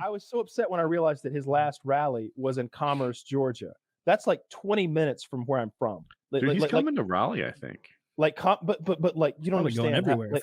I was so upset when I realized that his last rally was in Commerce, Georgia. That's like 20 minutes from where I'm from. Dude, he's coming to Raleigh, I think. But like you don't Probably going understand everywhere.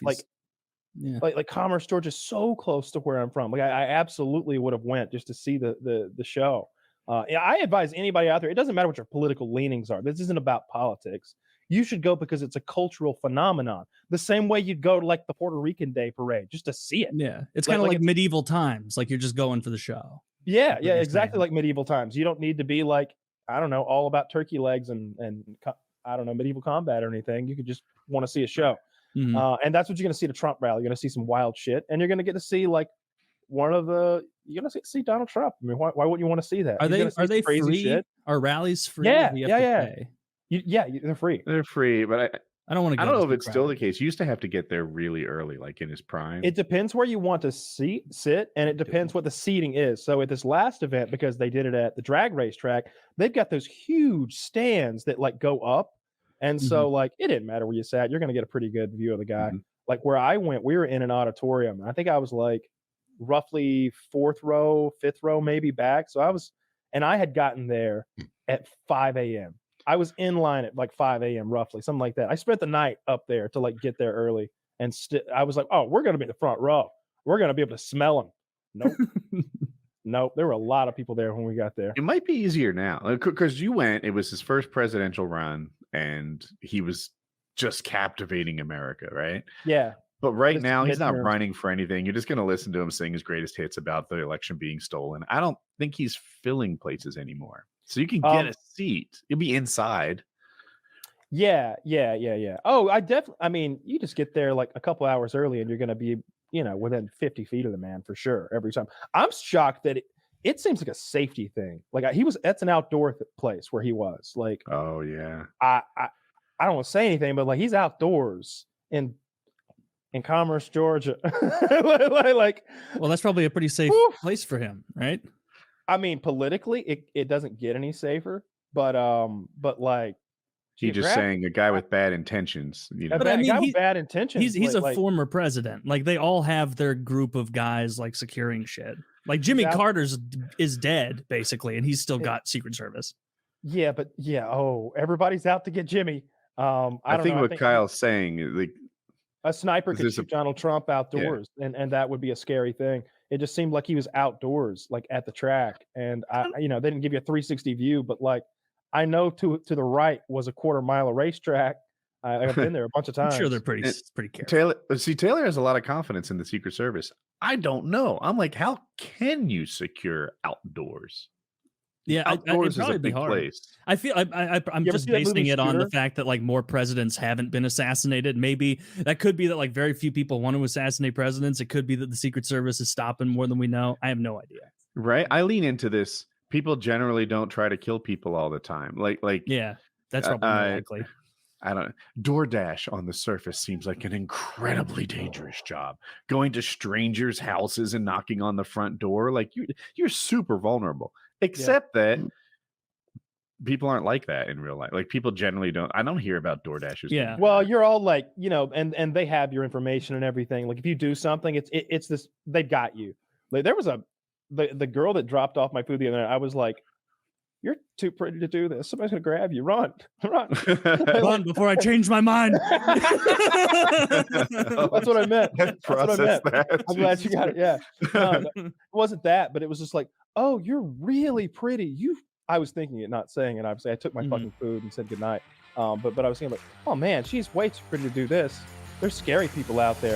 like Commerce, Georgia is so close to where I'm from. Like I absolutely would have went just to see the show. Yeah, I advise anybody out there. It doesn't matter what your political leanings are. This isn't about politics. You should go because it's a cultural phenomenon. The same way you'd go to like the Puerto Rican Day Parade just to see it. Yeah, it's kind of like medieval times. Like you're just going for the show. Yeah, exactly like medieval times. You don't need to be like, I don't know, all about turkey legs and I don't know, medieval combat or anything. You could just want to see a show. And that's what you're going to see at a Trump rally. You're going to see some wild shit, and you're going to get to see like you're going to see Donald Trump. I mean, why wouldn't you want to see that? Are they crazy free? Shit? Are rallies free? Yeah, pay? They're free. They're free, but I don't want to. I don't know if it's still the case. You used to have to get there really early, like in his prime. It depends where you want to sit, and it depends what the seating is. So at this last event, because they did it at the drag race track, they've got those huge stands that like go up, and so like it didn't matter where you sat, you're going to get a pretty good view of the guy. Like where I went, we were in an auditorium. I think I was like roughly 4th row, 5th row, maybe back. So I had gotten there at 5 a.m. I was in line at like 5 a.m. roughly, something like that. I spent the night up there to like get there early, and I was like, oh, we're going to be in the front row. We're going to be able to smell them. Nope. Nope. There were a lot of people there when we got there. It might be easier now because you went, it was his first presidential run, and he was just captivating America, right? Yeah. But right now, he's not running for anything. You're just going to listen to him sing his greatest hits about the election being stolen. I don't think he's filling places anymore. So you can get a seat. You'll be inside. Yeah. Oh, I mean, you just get there like a couple hours early and you're going to be, within 50 feet of the man for sure every time. I'm shocked that it seems like a safety thing. Like that's an outdoor place where he was. Like, oh yeah. I don't want to say anything, but like he's outdoors in Commerce, Georgia. Well, that's probably a pretty safe place for him, right? I mean, politically, it doesn't get any safer, but like he's just saying a guy with bad intentions. But I mean, guy with bad intentions. He's a former president. Like they all have their group of guys like securing shit. Like Jimmy Carter's is dead basically, and he's still got Secret Service. Yeah, but everybody's out to get Jimmy. I think what Kyle's saying is like a sniper could shoot Donald Trump outdoors, and that would be a scary thing. It just seemed like he was outdoors, like at the track, and they didn't give you a 360 view, but like I know to the right was a quarter mile of racetrack. I've been there a bunch of times. I'm sure they're pretty careful. Taylor has a lot of confidence in the Secret Service. I don't know. I'm like, how can you secure outdoors? Yeah, outdoors is a big place. I feel I'm just basing it on the fact that like more presidents haven't been assassinated. Maybe that could be that like very few people want to assassinate presidents. It could be that the Secret Service is stopping more than we know. I have no idea. Right. I lean into this. People generally don't try to kill people all the time. Like yeah, that's probably more likely. I don't know. DoorDash on the surface seems like an incredibly dangerous job. Going to strangers' houses and knocking on the front door, like you're super vulnerable. Except that people aren't like that in real life. Like people generally don't. I don't hear about DoorDashers. Yeah. Well, you're all like, and they have your information and everything. Like if you do something, it's this. They've got you. Like there was the girl that dropped off my food the other night. I was like, "You're too pretty to do this. Somebody's gonna grab you. Run!" Run before I change my mind. That's what I meant. That's what I meant. I'm glad you got it. Yeah. No, it wasn't that, but it was just like, oh, you're really pretty. I was thinking it, not saying it. Obviously, I took my fucking food and said goodnight. But I was thinking like, oh man, she's way too pretty to do this. There's scary people out there.